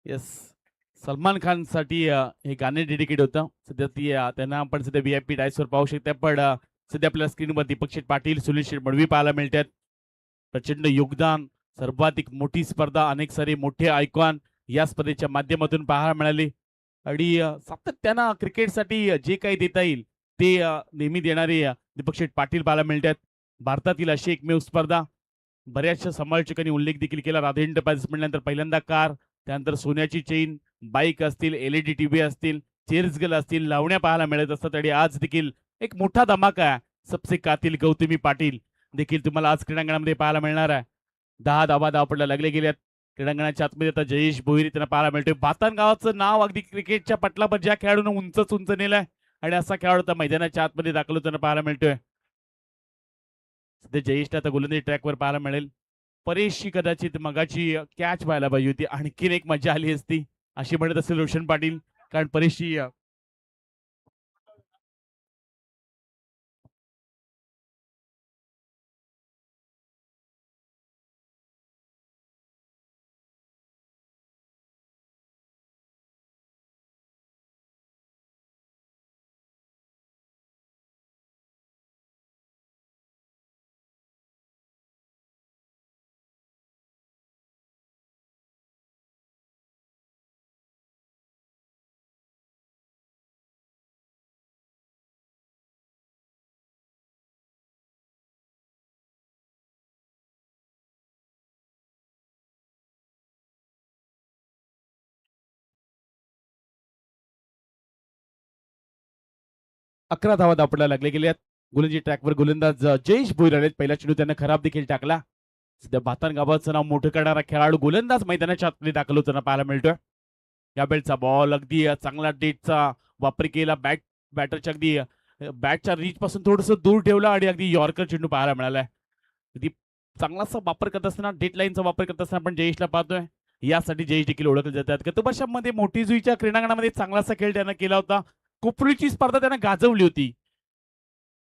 Yes. Salman खानसाठी हे गाणे dedicate होतं. सध्या त्यांना आपण सध्या व्ही-आय-पी डायसवर पाहू शकता. पण सध्या आपल्याला स्क्रीनवर दीपक शेठ पाटील, सुनील शेठ मडवी पाहायला मिळतात. प्रचंड योगदान, सर्वाधिक मोठी स्पर्धा, अनेक सारे मोठे आयकॉन या स्पर्धेच्या माध्यमातून पाहायला मिळाले. आणि सातत्यानं क्रिकेटसाठी जे काही देता येईल ते नेहमी देणारे दीपक शेठ पाटील पाहायला मिळतात. भारतातील अशी एकमेव स्पर्धा. बऱ्याचशा समालोचकांनी उल्लेख देखील केला. राधे एंटरप्राइजेस म्हटल्यानंतर पहिल्यांदा कार, त्यानंतर सोन्याची चेन, बाईक असतील, एलईडी टीव्ही असतील, चेअर्स गर्ल असतील, लावण्या पाहायला मिळत असतात. आणि आज देखील एक मोठा धमाका आहे. सबसे कातील गौतमी पाटील देखील तुम्हाला आज क्रीडांगणामध्ये पाहायला मिळणार आहे. 10 धावा धावपडला लागले गेल्यात. क्रीडांगणाच्या आतमध्ये आता जयेश भोईर त्यांना पाहायला मिळतोय. भातान गावाचं नाव अगदी क्रिकेटच्या पटलावर ज्या खेळाडूंना उंचच उंच नेलंय आणि असा खेळाडू आता मैदानाच्या आतमध्ये दाखल होताना पाहायला मिळतोय. सध्या जयेशला आता गोलंदाजी ट्रॅकवर पाहायला मिळेल. परेशची कदाचित मगाची कॅच व्हायला पाहिजे होती. आणखीन एक मजा आली असती अशी म्हणत असेल रोशन पाटील. कारण परेशची 11 धावा दापडला लागले गेल्यात. गोलंदाजी ट्रॅकवर गोलंदाज जयेश भोईर आलेत. पहिला चेंडू त्यांना खराब देखील टाकला. सध्या भातान गावाचं नाव मोठं करणारा खेळाडू गोलंदाज मैदानाच्या आतमध्ये दाखल होताना पाहायला मिळतोय. या बेलचा बॉल अगदी चांगला डेटचा वापर केला. बॅटरच्या अगदी बॅटच्या रीच पासून थोडस दूर ठेवला आणि अगदी यॉर्कर चेंडू पाहायला मिळालाय. अगदी चांगलासा वापर करत असताना डेट लाईनचा वापर करत असताना आपण जयेशला पाहतोय. यासाठी जयेश देखील ओळखले जातात. गत वर्षामध्ये मोठी जुईच्या क्रीडांगणामध्ये चांगलासा खेळ त्यानं केला होता. कोपरीची स्पर्धा त्यानं गाजवली होती.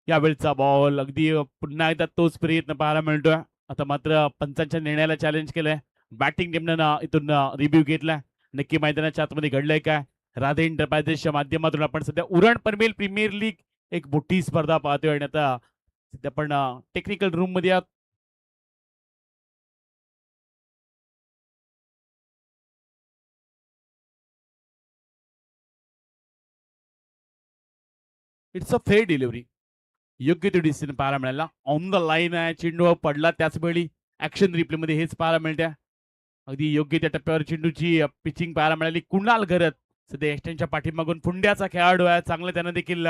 यावेळचा बॉल अगदी पुन्हा एकदा तोच प्रयत्न पाहायला मिळतोय. आता मात्र पंचांच्या निर्णयाला चॅलेंज केलंय. बॅटिंग टीमनं इथून रिव्ह्यू घेतलाय. नक्की मैदानाच्या आतमध्ये घडलंय काय? राधे एंटरप्राइजेसच्या माध्यमातून आपण सध्या उरण पनवेल प्रीमियर लीग एक मोठी स्पर्धा पाहतोय आणि आता सध्या आपण टेक्निकल रूम मध्ये आहोत. It's a fair delivery. योग्य तो डिसिजन पाहायला मिळाला. ऑन द लाईन आहे चेंडू पडला. त्याच वेळी ऍक्शन रिप्ले मध्ये हेच पाहायला मिळते. अगदी योग्य त्या टप्प्यावर चेंडूची पिचिंग पाहायला मिळाली. कुणाल घरत सध्या एस्टनच्या पाठीमागून पुंड्याचा खेळाडू आहे. चांगलं त्यानं देखील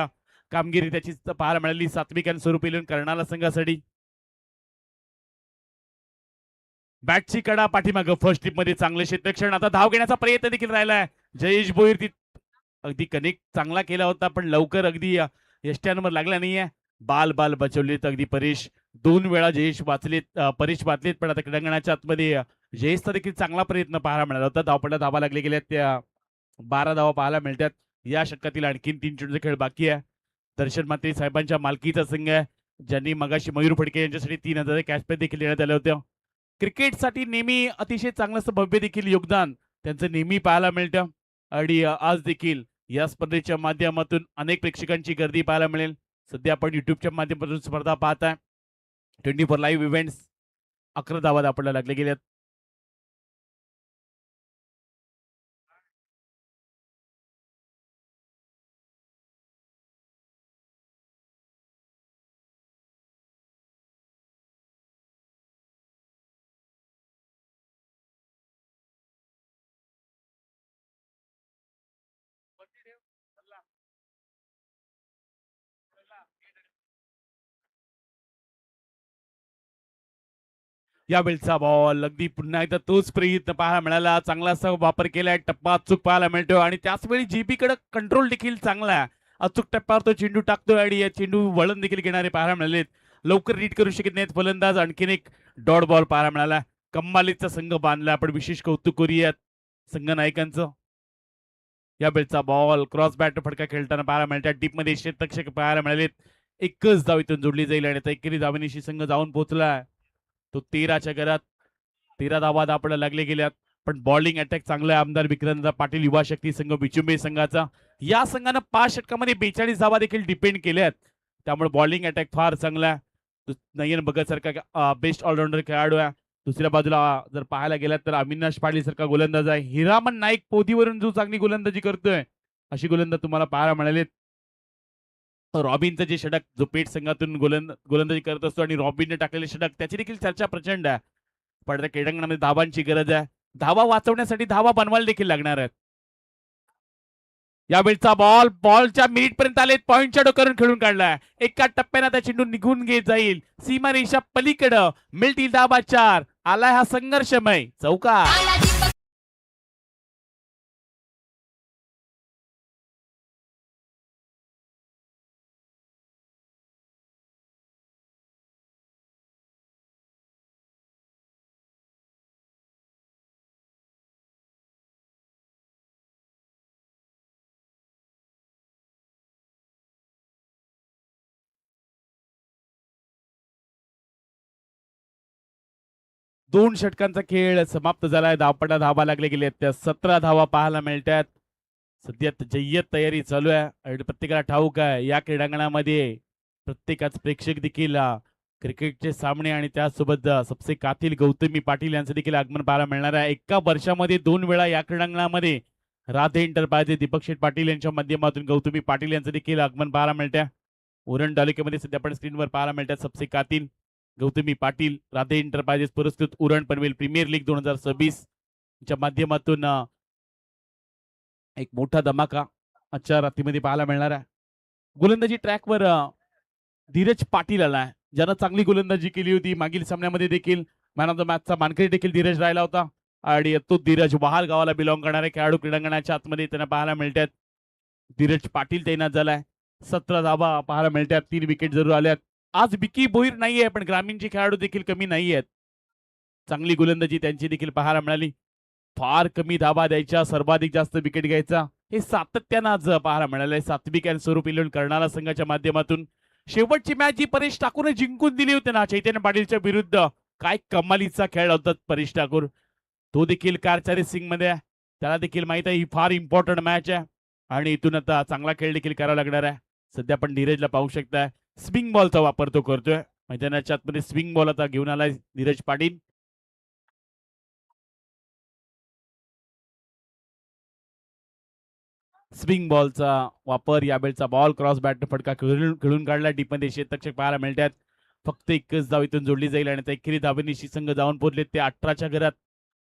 कामगिरी त्याची पाहायला मिळाली. सात्विक आणि स्वरूप येऊन कर्णाला संघासाठी बॅटची कडा पाठीमागं फर्स्ट ट्रिप मध्ये चांगले क्षेत्रक्षण. आता धाव घेण्याचा प्रयत्न देखील राहिलाय. जयेश भोईर अगदी कनेक्ट चांगला केला होता पण लवकर अगदी यष्ट्यांवर लागला नाहीये. बाल बाल बचवलेत अगदी परेश. 2 वेळा जयेश वाचलेत, परेश वाचलेत. पण आता क्रीडांगणाच्या आतमध्ये जयेशचा देखील चांगला प्रयत्न पाहायला मिळाला होता. धावपडा धावा लागले गेल्या त्या 12 धावा पाहायला मिळतात. या षटकातील आणखीन 3 चेंडूचे खेळ बाकी आहे. दर्शन मात्रे साहेबांच्या मालकीचा संघ आहे. ज्यांनी मगाशी मयूर फडके यांच्यासाठी 3,000 कॅश पे देखील देण्यात आले होते. क्रिकेटसाठी नेहमी अतिशय चांगलं भव्य देखील योगदान त्यांचं नेहमी पाहायला मिळतं. आणि आज देखील या स्पर्धेच्या माध्यमातून अनेक प्रेक्षकांची गर्दी पाहायला मिळेल. सध्या आपण युट्यूबच्या माध्यमातून स्पर्धा पाहताय. 24 लाईव्ह इव्हेंट्स. 11 धावा आपल्याला लागले गेल्यात. यावेळचा बॉल अगदी पुन्हा एकदा तोच प्रयत्न पाहायला मिळाला. चांगला असा वापर केलाय. टप्पा अचूक पाहायला मिळतो आणि त्याच वेळी जीबी कडे कंट्रोल देखील चांगला आहे. अचूक टप्प्यावर तो चेंडू टाकतोय आणि या चेंडू वळण देखील घेणारे पाहायला मिळालेत. लवकर रीड करू शकत नाहीत फलंदाज. आणखीन एक डॉट बॉल पाहायला मिळाला. कम्मालीचा संघ बांधला. आपण विशेष कौतुक करूयात संघ नायकांचं. या बेलचा बॉल क्रॉस बॅट फटका खेळताना पाहायला मिळतात. डीप मध्ये क्षेत्ररक्षक पाहायला मिळालेत. एकच धाव इथून जोडली जाईल आणि आता एकेरी धावेनिशी संघ जाऊन पोहोचलाय. तो 13च्या घरात. 13 धावा आपल्याला लागले गेल्यात. पण बॉलिंग अटॅक चांगला आहे आमदार विक्रांत पाटील युवा शक्ती संघ विचुंबे संघाचा. या संघानं 5 षटकामध्ये 42 धावा देखील डिपेंड केल्यात. त्यामुळे बॉलिंग अटॅक फार चांगला आहे. नयन भगत सारखा बेस्ट ऑलराऊंडर खेळाडू आहे. दुसऱ्या बाजूला जर पाहायला गेलात तर अविनाश पाटील सारखा गोलंदाज आहे. हिरामन नाईक पोदीवरून जो चांगली गोलंदाजी करतोय अशी गोलंदाज तुम्हाला पाहायला मिळाले. रॉबिनचं जे षटक जो पेट संघातून गोलंदाजी करत असतो आणि रॉबिनने टाकलेले षटक त्याची देखील चर्चा प्रचंड आहे. पण त्या क्रीडांगणामध्ये धावांची गरज आहे. धावा वाचवण्यासाठी धावा बनवायला देखील लागणार आहेत. यावेळचा बॉलच्या मिनिट पर्यंत आले. पॉइंटच्या डोक्यावरून खेळून काढलाय. एका टप्प्यानं त्या चेंडू निघून जाईल. सीमारेषा पलीकडं मिळतील धावा 4. आलाय हा संघर्षमय चौकार. दोन षटकांचा खेळ समाप्त झालाय. धावपटा धावा लागले गेले त्या 17 धावा पाहायला मिळतात. सध्या जय्यत तयारी चालू आहे आणि प्रत्येकाला ठाऊक आहे या क्रीडांगणामध्ये प्रत्येकाच प्रेक्षक देखील क्रिकेटचे सामने आणि त्यासोबत सबसे कातील गौतमी पाटील यांचं देखील आगमन पाहायला मिळणार आहे. एका वर्षामध्ये 2 वेळा या क्रीडांगणामध्ये राधे एंटरप्राइजेस दीपक शेठ पाटील यांच्या माध्यमातून गौतमी पाटील यांचं देखील आगमन पाहायला मिळतं. उरण तालुक्यामध्ये सध्या आपण स्क्रीनवर पाहायला मिळतात सबसे कातील गौतमी पाटील राधे एंटरप्राइजेस पुरस्कृत उरण पनवेल प्रीमियर लीग 2026 च्या माध्यमातून एक मोठा धमाका आजच्या रात्रीमध्ये पाहायला मिळणार आहे. गोलंदाजी ट्रॅकवर धीरज पाटील आलाय ज्यानं चांगली गोलंदाजी केली होती. मागील सामन्यामध्ये देखील मॅन ऑफ द मॅचचा मानकरी देखील धीरज राहिला होता आणि तो धीरज वहाल गावाला बिलॉंग करणारे खेळाडू क्रीडांगणाच्या आतमध्ये त्यांना पाहायला मिळतात. धीरज पाटील तैनात झालाय. 17 धावा पाहायला मिळतात. 3 विकेट जरूर आल्यात. आज विकी बोईर नाहीये पण ग्रामीणचे खेळाडू देखील कमी नाही आहेत. चांगली गोलंदाजी त्यांची देखील पाहायला मिळाली. फार कमी धावा द्यायच्या सर्वाधिक जास्त विकेट घ्यायचा हे सातत्यानं आज पाहायला मिळालंय. सात्विक आणि स्वरूप इलेव्हन करणारा संघाच्या माध्यमातून शेवटची मॅच जी परेश ठाकूरने जिंकून दिली होती ना चैतन्य पाटीलच्या विरुद्ध काय कमालीचा खेळ होता परेश ठाकूर. तो देखील कारचारी सिंग मध्ये त्याला देखील माहित आहे ही फार इम्पॉर्टंट मॅच आहे आणि इथून आता चांगला खेळ देखील करावा लागणार आहे. सध्या आपण धीरजला पाहू शकता स्विंग बॉलचा वापर तो करतोय. मैदानाच्या आतमध्ये स्विंग बॉल आता घेऊन आलाय धीरज पाटील. स्विंग बॉलचा वापर यावेळचा बॉल क्रॉस बॅट फटका खेळून काढला. डीपमध्ये शेतरक्षक पाहायला मिळतात. फक्त एकच धाव इथून जोडली जाईल आणि त्या एकेरी धावेनिशी संघ जाऊन पोहोचले ते 18च्या घरात.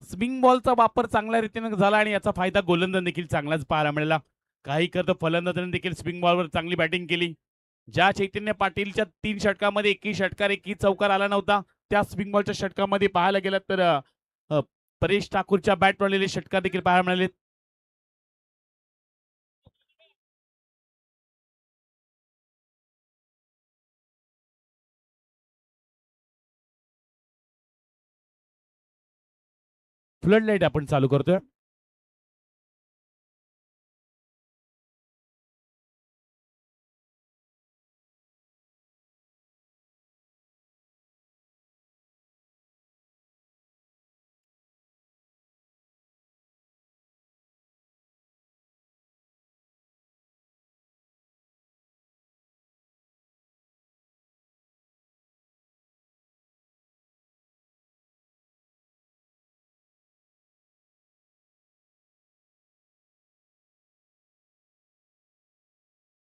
स्विंग बॉलचा वापर चांगल्या रीतीने झाला आणि याचा फायदा गोलंदाज देखील चांगलाच पाहायला मिळाला. काही करतो फलंदाजांनी देखील स्विंग बॉलवर चांगली बॅटिंग केली. ज्या चैतन्य पाटीलच्या 3 षटकामध्ये एकही षटकार एकही चौकार आला नव्हता त्या स्विंग बॉलच्या षटकामध्ये पाहायला गेलं तर परेश ठाकूरच्या बॅट पडलेले षटकार देखील पाहायला मिळाले. फ्लड लाईट आपण चालू करतोय.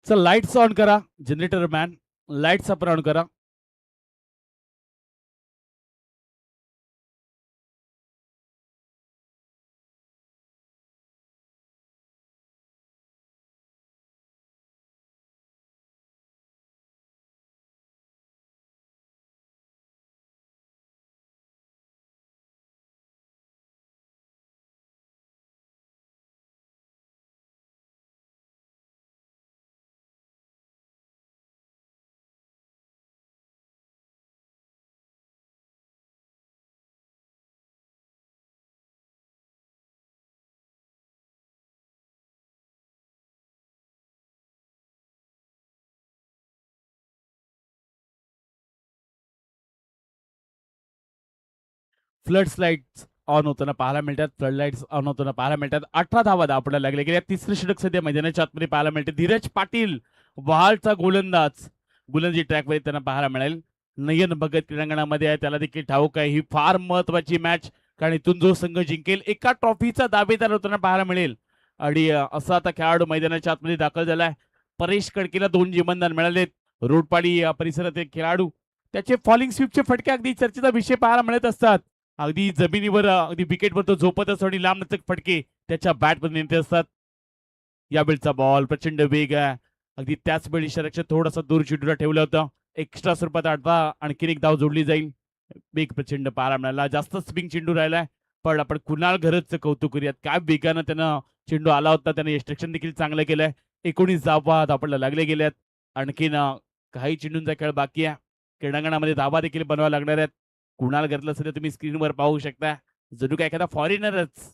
चल लाईट्स ऑन करा. जनरेटर मॅन लाईट्स आपण ऑन करा. फ्लड लाईट्स ऑन होताना पाहायला मिळतात, फ्लड लाईट्स ऑन होताना पाहायला मिळतात. 18 धावा आपल्याला लागले गेल्या. तिसरं षटक सध्या मैदानाच्या आतमध्ये पाहायला मिळते. धीरज पाटील वहालचा गोलंदाज गुलंदाजी ट्रॅकवर त्यांना पाहायला मिळेल. नयन भगत क्रीडांगणामध्ये आहे, त्याला देखील ठाऊक आहे ही फार महत्वाची मॅच, कारण इथून जो संघ जिंकेल एका ट्रॉफीचा दावेदार होताना पाहायला मिळेल. आणि असा आता खेळाडू मैदानाच्या आतमध्ये दाखल झालाय. परेश कडकेला 2 जीवनदान मिळालेत. रोडपाडी या परिसरातील खेळाडू, त्याचे फॉलिंग स्वीपचे फटके अगदी चर्चेचा विषय पाहायला मिळत असतात. अगदी जमिनीवर अगदी विकेटवर तो झोपत असतो आणि लांब लचक फटके त्याच्या बॅटमध्ये नेते असतात. यावेळचा बॉल प्रचंड वेग आहे. अगदी त्याच वेळी शरक्षक थोडासा दूर चेंडूला ठेवलं होतं. एक्स्ट्रा स्वरूपात अडवा आणखीन एक धाव जोडली जाईल. वेग प्रचंड पाहायला मिळाला. जास्त स्पिंग चेंडू राहिलाय, पण आपण कुणाल घरचचं कौतुक करूयात. काय वेगानं त्यानं चेंडू आला होता, त्याने एक्स्ट्रक्शन देखील चांगलं केलंय. 19 धावा आपल्याला लागले गेल्यात. आणखीन काही चेंडूंचा खेळ बाकी आहे. क्रीडांगणामध्ये धावा देखील बनवायला लागणार आहेत. कुणाल घरला सध्या तुम्ही स्क्रीनवर पाहू शकता, जणू काय एखादा फॉरेनरच.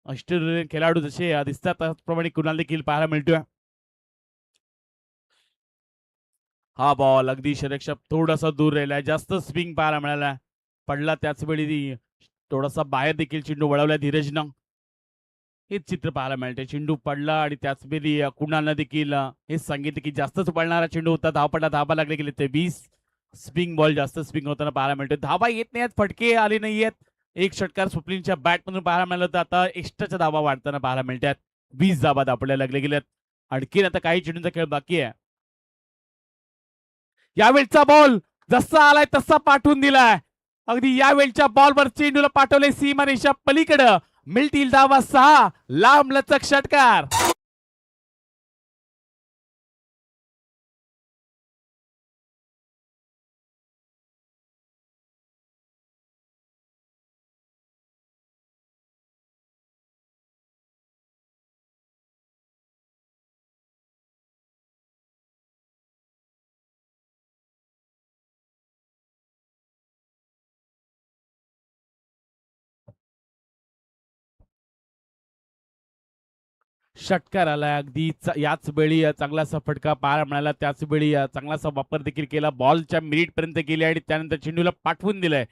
ऑस्ट्रेलियन खेळाडू जसे दिसतात त्याचप्रमाणे कुणाल देखील पाहायला मिळतोय. हा बॉल अगदी शरक्षक थोडासा दूर राहिलाय. जास्त स्विंग पाहायला मिळाला, पडला त्याच वेळी थोडासा बाहेर देखील चेंडू वळवलाय धीरजनं. हेच चित्र पाहायला मिळते. चेंडू पडला आणि त्याच वेळी कुणालनं देखील हेच सांगितलं की जास्तच पडणारा चेंडू होता. धावपडला, धाबा लागले गेले ते 20. स्विंग बॉल जास्त स्विंग होताना पाहायला मिळते. धाबा येत नाहीत, फटके आले नाहीयेत. एक षटकार सुप्रीमच्या बॅटमधून पाहायला मिळालं तर आता एक्स्ट्राच्या धाबा वाढताना पाहायला मिळतात. 20 धाबा आपल्याला लागले गेल्यात. आणखीन आता काही चेंडूंचा खेळ बाकी आहे. यावेळचा बॉल जसा आलाय तसा पाठवून दिलाय. अगदी यावेळच्या बॉलवर चेंडूला पाठवले सीमारेषा पलीकडं. मिळतील धावा 6. लांब लचक षटकार. षटकार आलाय. अगदी याच वेळी चांगलासा फटका पाहायला मिळाला. त्याच वेळी चांगलासा वापर देखील केला. बॉलच्या मिड पर्यंत गेले आणि त्यानंतर चेंडूला पाठवून दिलाय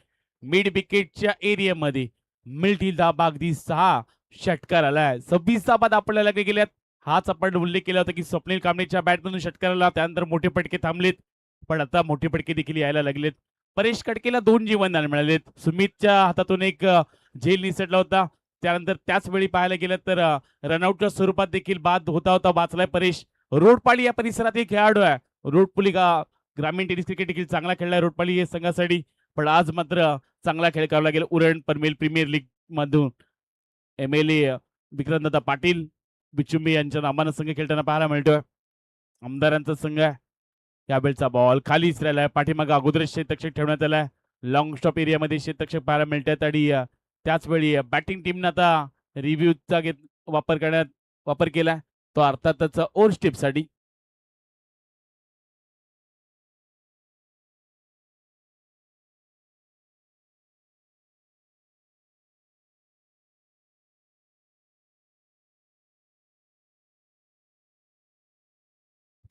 मिड विकेटच्या एरियामध्ये. मिळतील धाबा अगदी 6. षटकार आलाय. 26 धाबा आपल्याला गेल्यात. हाच आपण उल्लेख केला होता की स्वप्नील कांबळेच्या बॅटमधून षटकार आला, त्यानंतर मोठे फटके थांबलेत, पण आता मोठे फटके देखील यायला लागलेत. परेश कडकेला 2 जीवनदान मिळालेत. सुमितच्या हातातून एक झेल निसटला होता. त्यानंतर त्याच वेळी पाहायला गेलं तर रनआउटच्या स्वरूपात देखील बाद होता होता वाचलाय परेश. रोडपाली या परिसरातील खेळाडू आहे. रोडपुली ग्रामीण टेनिस क्रिकेट देखील चांगला खेळलाय रोडपाली या संघासाठी, पण आज मात्र चांगला खेळ करावा लागेल. उरण पनवेल प्रीमियर लीग मधून MLA विक्रमदादा पाटील बिचुंबी यांच्या नामानं संघ खेळताना पाहायला मिळतोय. आमदारांचा संघ आहे. यावेळचा बॉल खालीच राहिलाय. पाठीमागे अगोदर क्षेत्ररक्षक ठेवण्यात आलाय. लॉंग स्टॉप एरियामध्ये क्षेत्ररक्षक पाहायला मिळतात आणि त्याच वेळी बॅटिंग टीमनं आता रिव्ह्यूचा वापर केलाय, तो अर्थातच ओव्हर स्टेपसाठी.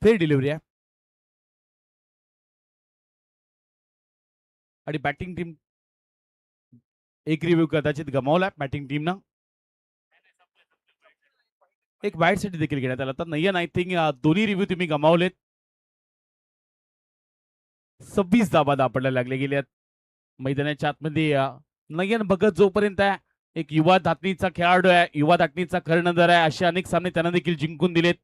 फेर डिलिव्हरी आहे आणि बॅटिंग टीम एक रिव्ह्यू कदाचित गमावला बॅटिंग टीमनं. एक वाईट साठी देखील घेण्यात आला. तर नयन आय थिंक दोन्ही रिव्ह्यू तुम्ही गमावलेत. 26 धाबा आपल्याला लागले गेल्यात. मैदानाच्या आतमध्ये नयन भगत जोपर्यंत आहे, एक युवा धाटणीचा खेळाडू आहे, युवा धाटणीचा कर्णधार आहे, असे अनेक सामने त्यांना देखील जिंकून दिलेत.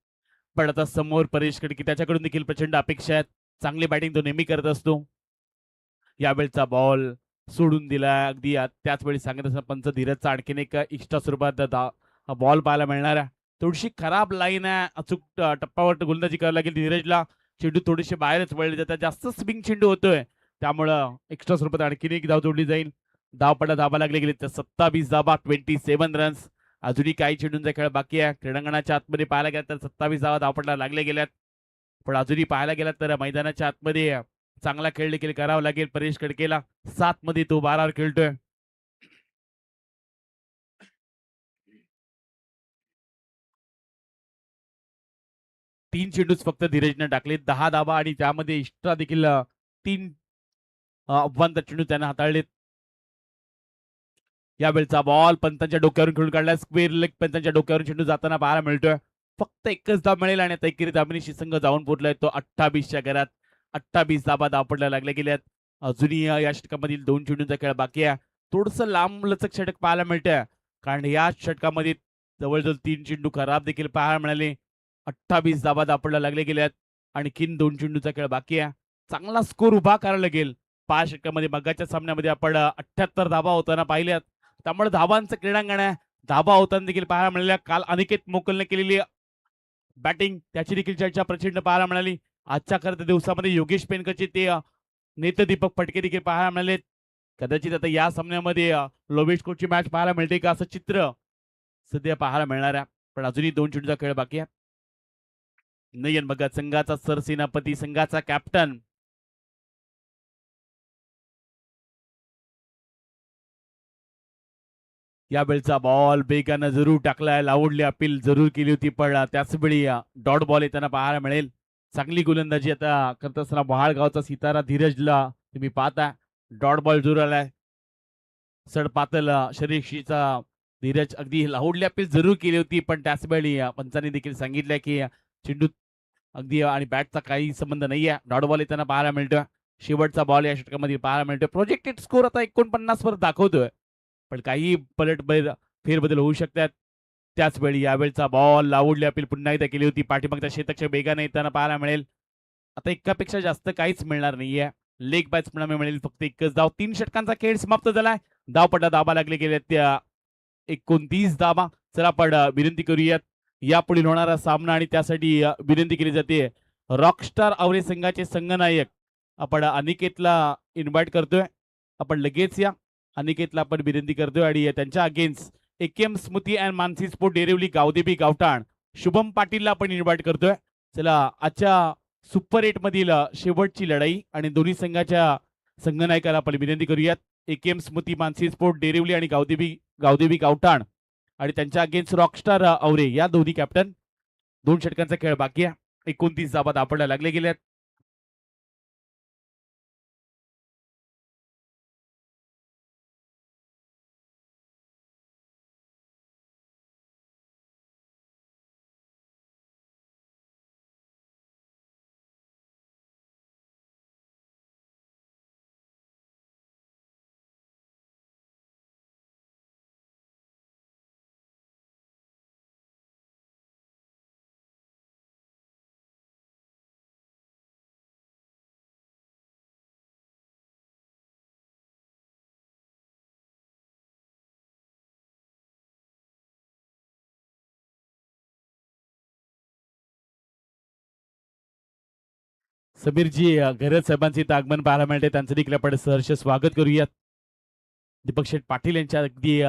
पण आता समोर परेश कडके, त्याच्याकडून देखील प्रचंड अपेक्षा आहेत. चांगली बॅटिंग तो नेहमी करत असतो. यावेळचा बॉल सोडून दिला. अगदी त्याच वेळी सांगत असताना पंच धीरजचा आणखीन एक एक्स्ट्रा स्वरूपात बॉल पाहायला मिळणार आहे. थोडीशी खराब लाईन आहे. अचूक टप्प्यावर गोलंदाजी करावी लागेल धीरजला. चेंडू थोडेसे बाहेरच वळले जातात, जास्त स्विंग चेंडू होतोय, त्यामुळं एक्स्ट्रा स्वरूपात आणखीन एक धाव जोडली जाईल. धावा लागले गेले तर 27 धाबा, 27 रन्स. अजूनही काही चेंडूंचा खेळ बाकी आहे. क्रीडांगणाच्या आतमध्ये पाहायला गेला तर 27 धावपडला लागले गेल्यात, पण अजूनही पाहायला गेला तर मैदानाच्या आतमध्ये चांगला खेळ देखील करावा लागेल. परेश कडकेला 7 मध्ये तो 12 खेळतोय. तीन चेंडूच फक्त धीरजने टाकले. 10 धाबा आणि त्यामध्ये एक्स्ट्रा देखील 3 अव्वल चेंडू त्याने हाताळलेत. यावेळचा बॉल पंतांच्या डोक्यावरून खेळून काढला, स्क्वेअर लेग पंतांच्या डोक्यावरून चेंडू जाताना पाहायला मिळतोय. फक्त एकच धाव मिळेल आणि आता एकेरी धाबनीशी संघ जाऊन पोहोचलाय तो 28च्या घरात. 28 धाबा धावपडल्या लागल्या गेल्यात. अजूनही या षटकामधील 2 चेंडूंचा खेळ बाकी आहे. थोडस लांब लचक षटक पाहायला मिळतंय, कारण या षटकामध्ये जवळजवळ 3 चेंडू खराब देखील पाहायला मिळाले. 28 धाबा धावपडल्या लागल्या गेल्यात. आणखीन 2 चेंडूचा खेळ बाकी आहे. चांगला स्कोर उभा करायला लागेल. 5 षटकामध्ये मगाच्या सामन्यामध्ये आपण 78 धाबा होताना पाहिल्यात. त्यामुळे धाबांचं क्रीडांगण आहे. धाबा होताना देखील पाहायला मिळाल्या. काल अनिकेत मोकलने केलेली बॅटिंग त्याची देखील चर्चा प्रचंड पाहायला मिळाली. आजच्या खरं दिवसामध्ये योगेश पेनकरचे ते नेते दीपक फटके देखील पाहायला मिळाले. कदाचित आता या सामन्यामध्ये लोबेश कोचची मॅच पाहायला मिळते का असं चित्र सध्या पाहायला मिळणार आहे. पण अजूनही 2 चेंडूचा खेळ बाकी आहे. नयन भगत संघाचा सरसेनापती, संघाचा कॅप्टन, यावेळचा बॉल बेगानं जरूर टाकलाय. लावडली अपील जरूर केली होती, पण त्याच वेळी डॉट बॉल येताना पाहायला मिळेल. चांगली गोलंदाजी आता करत असताना बहाळगावचा सितारा धीरजला तुम्ही पाहता. डॉट बॉल जरूर आलाय. सडपातल शरीरशीचा धीरज अगदी लावडली अपील जरूर केली होती, पण त्याच वेळी पंचांनी देखील सांगितलंय की चेंडू अगदी आणि बॅटचा काही संबंध नाहीये. डॉट बॉल येताना पाहायला मिळतोय. शेवटचा बॉल या षटकामध्ये पाहायला मिळतोय. प्रोजेक्टेड स्कोर आता 49 वर दाखवतोय, पण काही फेरबदल होऊ शकतात. त्याच वेळी यावेळचा बॉल लावडली अपील पुन्हा एकदा केली होती. पाठीमागच्या शेतकच्या बेगाने येताना पाहायला मिळेल. आता एकापेक्षा जास्त काहीच मिळणार नाहीये. लेग बॅट्समॅन मिळेल फक्त एकच धाव. 3 षटकांचा खेळ समाप्त झालाय. धावपट्टा दाबा लागले गेले त्या 29 धावा. चला आपण विनंती करूयात यापुढील होणारा सामना आणि त्यासाठी विनंती केली जाते रॉकस्टार आवरे संघाचे संघनायक आपण अनिकेतला इन्व्हाइट करतोय. आपण लगेच या. अनिकेतला आपण विनंती करतोय आणि त्यांच्या against AKM Smruti and Mansi sport Derivali Gavdevi Gavthan Shubham पाटीलला आपण इन्व्हाइट करतोय. चला आजच्या सुपर 8 मधील शेवटची लढाई आणि दोन्ही संघाच्या संघनायकाला आपण विनंती करूयात. एकेएम स्मृती मानसी स्पोर्ट डेरिवली आणि गावदेवी गावठाण आणि त्यांच्या अगेन्स्ट रॉकस्टार आवरे या दोन्ही कॅप्टन. 2 षटकांचा खेळ बाकी आहे. 29 धावा धावपडायला लागले गेल्यात. समीरजी घरत साहेबांचे इथं आगमन पाहायला मिळते. त्यांचं देखील आपण सहर्ष स्वागत करूयात. दीपक शेठ पाटील यांच्या अगदी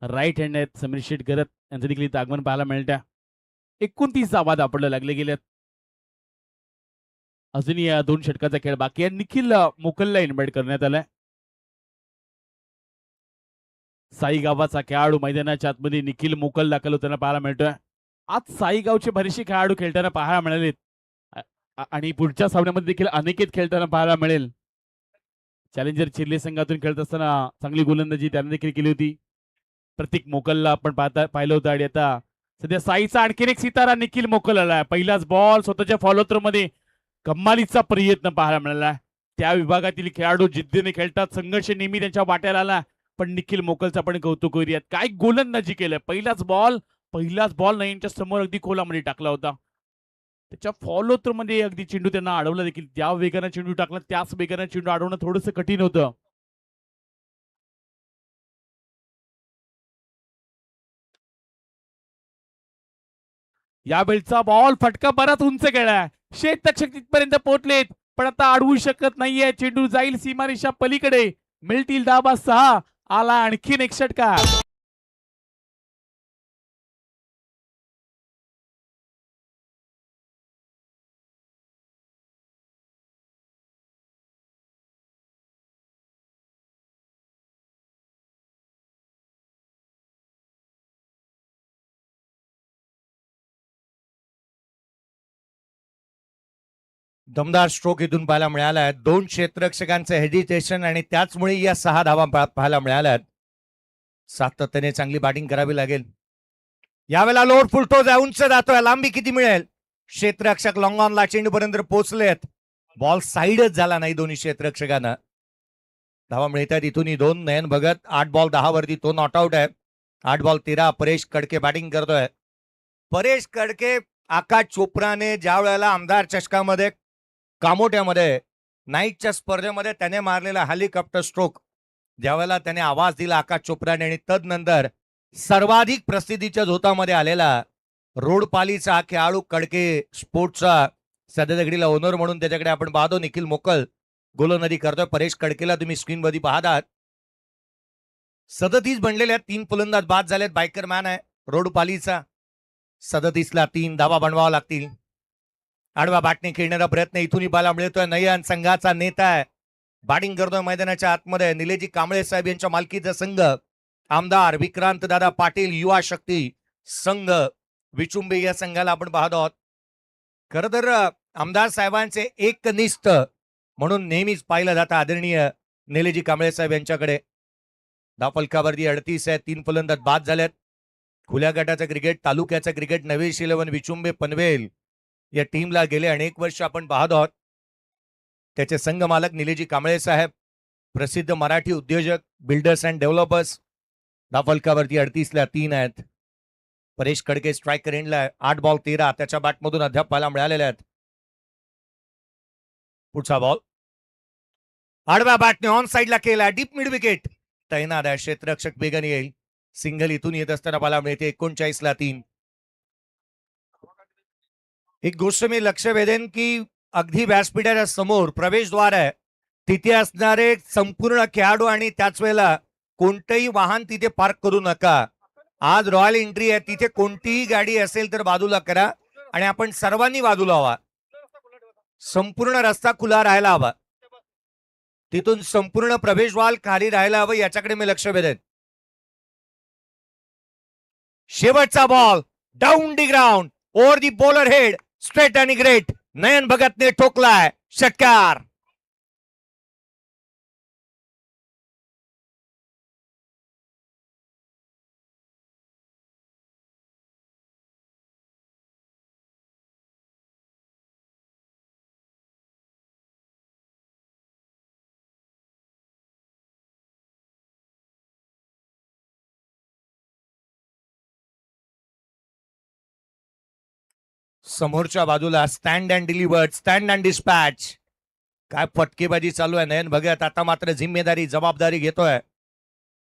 राईट हँड आहेत समीर शेठ घरत यांचं देखील इथं आगमन पाहायला मिळतं. 29 धावा धावपडल्या लागले गेल्यात. अजूनही 2 षटकाचा खेळ बाकी आहे. निखिल मोकलला इन्व्हाइट करण्यात आलाय. साई गावाचा खेळाडू मैदानाच्या आतमध्ये निखिल मोकल दाखल होताना पाहायला मिळतोय. आज साई गावचे बरेचसे खेळाडू खेळताना पाहायला मिळालेत आणि पुढच्या सामन्यामध्ये देखील अनिकेत खेळताना पाहायला मिळेल. चॅलेंजर चिर्ले संघातून खेळत असताना चांगली गोलंदाजी त्याने देखील केली होती. प्रतीक मोकलला आपण पाहिलं होतं आणि आता सध्या साईचा आणखीन एक सितारा निखिल मोकल आलाय. पहिलाच बॉल स्वतःच्या फॉलोथ्रो मध्ये कमालीचा प्रयत्न पाहायला मिळाला. त्या विभागातील खेळाडू जिद्दीने खेळतात. संघर्ष नेहमी त्यांच्या वाट्याला आला, पण निखिल मोकलचा पण कौतुक करूयात. काय गोलंदाजी केलंय. पहिलाच बॉल नयनच्या समोर अगदी खोलामध्ये टाकला होता. त्याच्या फॉलो थ्रू मध्ये अगदी चेंडू त्यांना अडवला देखील. त्या वेगाने चेंडू टाकला त्याच वेगाने चेंडू अडवणं थोडंसं कठीण होतं. यावेळचा बॉल फटका बराच उंच गेलाय. शेतरक्षक तिथपर्यंत पोहोचलेत, पण आता अडवू शकत नाहीये. चेंडू जाईल सीमारेषा पलीकडे. मिळतील धाबा 6. आला आणखीन एक षटकार. दमदार स्ट्रोक इथून पाहायला मिळाला आहे. 2 क्षेत्ररक्षकांचं हेजिटेशन आणि त्याचमुळे या 6 धावा पाहायला मिळाल्यात. सातत्याने चांगली बॅटिंग करावी लागेल. यावेळेला लोड फुलटो उंच जातोय. लांबी किती मिळेल? क्षेत्ररक्षक लॉंग ऑनला चेंडूपर्यंत पोहोचलेत. बॉल साईडच झाला नाही दोन्ही क्षेत्ररक्षकांना. धावा मिळतात इथूनही 2. नयन भगत 8 बॉल 10 वरती तो नॉट आउट आहे. 8 बॉल 13. परेश कडके बॅटिंग करतोय. परेश कडके आकाश चोप्राने ज्या वेळेला आमदार चषकामध्ये कामोट्यामध्ये नाईटच्या स्पर्धेमध्ये त्याने मारलेला हेलिकॉप्टर स्ट्रोक ज्यावेळेला त्याने आवाज दिला आकाश चोप्राने आणि तदनंतर सर्वाधिक प्रसिद्धीच्या झोतामध्ये आलेला रोडपालीचा खेळाडू कडके स्पोर्ट्सचा सध्या घडीला ओनर म्हणून त्याच्याकडे आपण पाहतो. निखिल मोकल गोलंदाजी करतोय. परेश कडकेला तुम्ही स्क्रीनवरती पाहतात. 37 बनलेल्या 3 फलंदाज बाद झालेत. बायकर मॅन आहे रोडपालीचा. 37ला 3 धावा बनवावा लागतील. आडवा बॅटने खेळण्याचा प्रयत्न इथूनही बाला मिळतोय. नयन संघाचा नेता आहे. बॅटिंग करतोय मैदानाच्या आतमध्ये. निलेजी कांबळे साहेब यांच्या मालकीचा संघ. आमदार विक्रांत दादा पाटील युवा शक्ती संघ विचुंबे या संघाला आपण पाहत आहोत. खर तर आमदार साहेबांचे एकनिष्ठ म्हणून नेहमीच पाहिलं जातं आदरणीय निलेजी कांबळे साहेब यांच्याकडे. धावफलकावरती 38 आहे. 3 फलंदाज बाद झालेत. खुल्या गटाचं क्रिकेट, तालुक्याचं क्रिकेट, नवेश 11 विचुंबे पनवेल या टीमला गेले अनेक वर्ष आपण पाहत आहोत. त्याचे संघ मालक निलेजी कांबळे साहेब, प्रसिद्ध मराठी उद्योजक, बिल्डर्स अँड डेव्हलपर्स. धावफलकावरती 38ला 3 आहेत. परेश कडके स्ट्रायकर एंडला 8 बॉल 13 त्याच्या बॅटमधून अद्याप पाहायला मिळालेल्या आहेत. पुढचा बॉल आडव्या बॅटने ऑन साइडला केला. डीप मिड विकेट तैनात आहे. क्षेत्ररक्षक वेगाने येईल. सिंगल इथून येत असताना पाहायला मिळते. 39ला 3. एक गोष्ट मी लक्ष वेधेन की अगदी व्यासपीठाच्या समोर प्रवेशद्वार आहे. तिथे असणारे संपूर्ण खेळाडू आणि त्याच वेळेला कोणतंही वाहन तिथे पार्क करू नका. आज रॉयल एंट्री आहे. तिथे कोणतीही गाडी असेल तर बाजूला करा आणि आपण सर्वांनी बाजूला व्हा. संपूर्ण रस्ता खुला राहायला हवा. तिथून संपूर्ण प्रवेशद्वार खाली राहायला हवं याच्याकडे मी लक्ष वेधेन. शेवटचा ball down the ground over the bowler head straight आणि ग्रेट. नयन भगतने ठोकलाय षटकार. समोरच्या बाजूला stand and delivered, stand and dispatch. काय फटकेबाजी चालू आहे. नयन भगत आता मात्र जिम्मेदारी जबाबदारी घेतोय.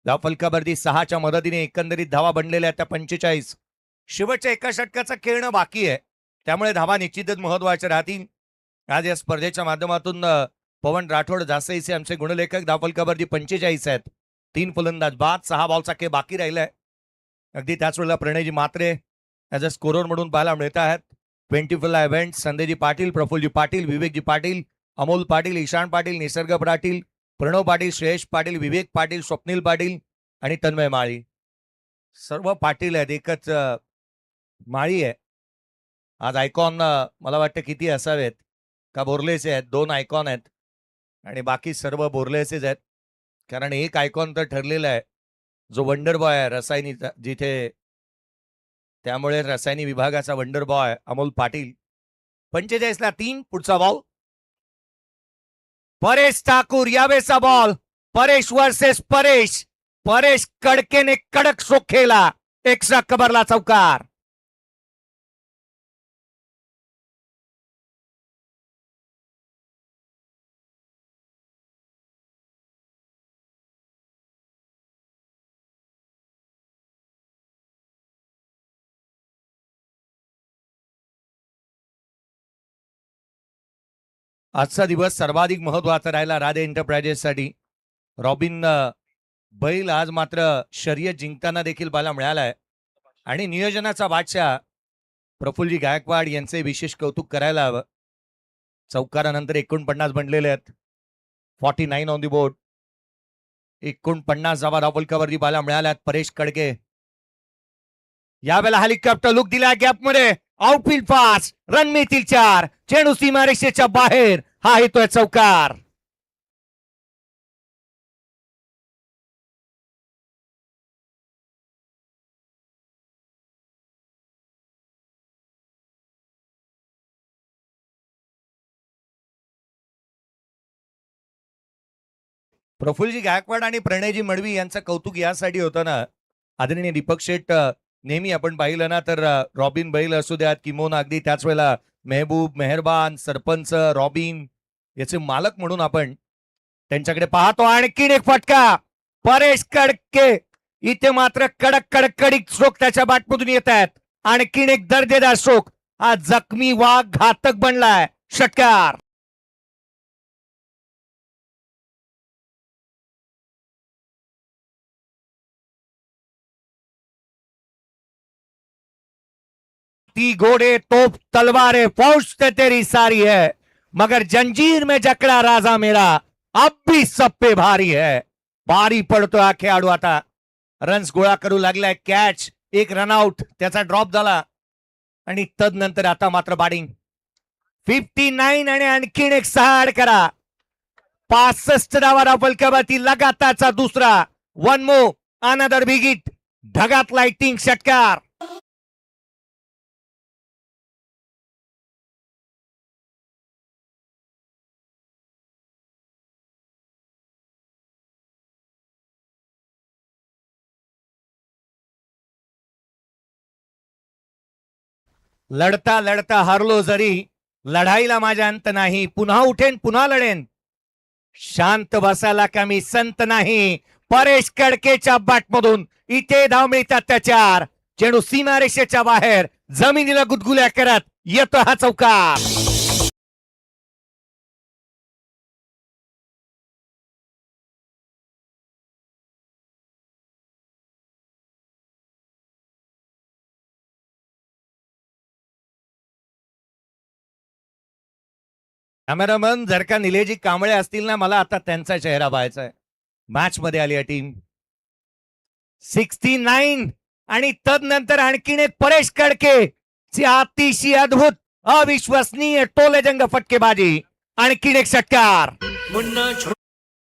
धावफलकावरती 6च्या मदतीने एकंदरीत धावा बनलेल्या त्या 45. शेवटच्या एका षटकाचा खेळणं बाकी आहे त्यामुळे धावा निश्चितच महत्वाच्या राहतील. आज या स्पर्धेच्या माध्यमातून पवन राठोड जासईचे आमचे गुणलेखक. धावफलकावरती 45 आहेत. 3 फलंदाज बाद. 6 बॉलचा खेळ बाकी राहिलाय. अगदी त्याच वेळेला प्रणयजी मात्रे ऍज अ स्कोरर म्हणून पाहायला मिळत आहेत. 24 इव्हेंट संदेजी पाटील, प्रफुल्लजी पाटील, विवेकजी पाटील, अमोल पाटील, ईशान पाटील, निसर्ग पाटील, प्रणव पाटील, श्रेयश पाटील, विवेक पाटील, स्वप्नील पाटील आणि तन्मय माळी. सर्व पाटील आहेत. एकच माळी आहे. आज आयकॉन मला वाटतं किती असावेत का बोरलेचे आहेत. 2 आयकॉन आहेत आणि बाकी सर्व बोरलेचेच आहेत. कारण एक आयकॉन तर ठरलेला आहे जो वंडर बॉय आहे रसायनीचा जिथे. त्यामुळे रसायनी विभागाचा वंडर बॉय अमोल पाटील. 45ला 3. पुढचा बॉल परेश ठाकूर. यावेळेचा बॉल परेश वर्सेस परेश. परेश कडकेने कडक स्ट्रोक खेळला. एक्स्ट्रा कव्हरला चौकार. आजचा दिवस सर्वाधिक महत्वाचा राहिला राधे एंटरप्राइजेससाठी. रॉबिन बैल आज मात्र शर्यत जिंकताना देखील पाहायला मिळालाय आणि नियोजनाचा बादशाह प्रफुल्लजी गायकवाड यांचे विशेष कौतुक करायला हवं. चौकारानंतर 49 बनलेले आहेत. 49 ऑन दी बोर्ड. 49 धावा धावफलकावरती पाहायला मिळाल्यात. परेश कडके यावेळेला हेलिकॉप्टर लुक दिला गॅपमध्ये. Outfield pass. रन मिळतील 4. चेंडू सीमारेषेच्या बाहेर. हा येतोय चौकार. प्रफुल्लजी गायकवाड आणि प्रणयजी मडवी यांचं कौतुक यासाठी होतं ना, आदरणीय दीपक शेठ नेहमी आपण पाहिलं ना तर रॉबिन बैल असू द्यात किंवा अगदी त्याच वेळेला मेहबूब मेहरबान सरपंच रॉबिन याचे मालक म्हणून आपण त्यांच्याकडे पाहतो. आणखीन एक फटका परेश कडके, इथे मात्र कडक कडक कडक स्ट्रोक त्याच्या बॅटमधून येत आहेत. आणखीन एक दर्जेदार स्ट्रोक, हा जखमी वाघ घातक बनलाय. षटकार. ती घोड़े तोप तलवारें फौज से तेरी सारी है, मगर जंजीर में जकड़ा राजा मेरा अब भी सब पे भारी है. भारी पडतो हा खेळाडू. आता रन्स गोळा करू लागलाय. कॅच, एक रनआउट, त्याचा ड्रॉप झाला आणि तदनंतर आता मात्र बॅटिंग 59 आणि आणखीन एक 6 ऍड करा. 65 धावा फलकावरती लगातारचा दुसरा. One more, another big hit. ढगात लाइटिंग. षटकार. लढता लढता हारलो जरी, लढाईला माझा अंत नाही. पुन्हा उठेन पुन्हा लढेन, शांत बसायला कमी संत नाही. परेश कडकेच्या बॅटमधून इथे धाव मिळतात त्याच्यावर. चेंडू सीमारेषेच्या बाहेर जमिनीला गुदगुल्या करत येतो हा चौकार. कॅमेरामन जर का निलेजी कांबळे असतील ना, मला आता त्यांचा चेहरा पाहायचा आहे. मॅच मध्ये आली आहे टीम 69 आणि तदनंतर आणखीन एक परेश कडके ची अतिशय अद्भुत अविश्वसनीय टोलेजंग फटकेबाजी. आणखीन एक षटकार.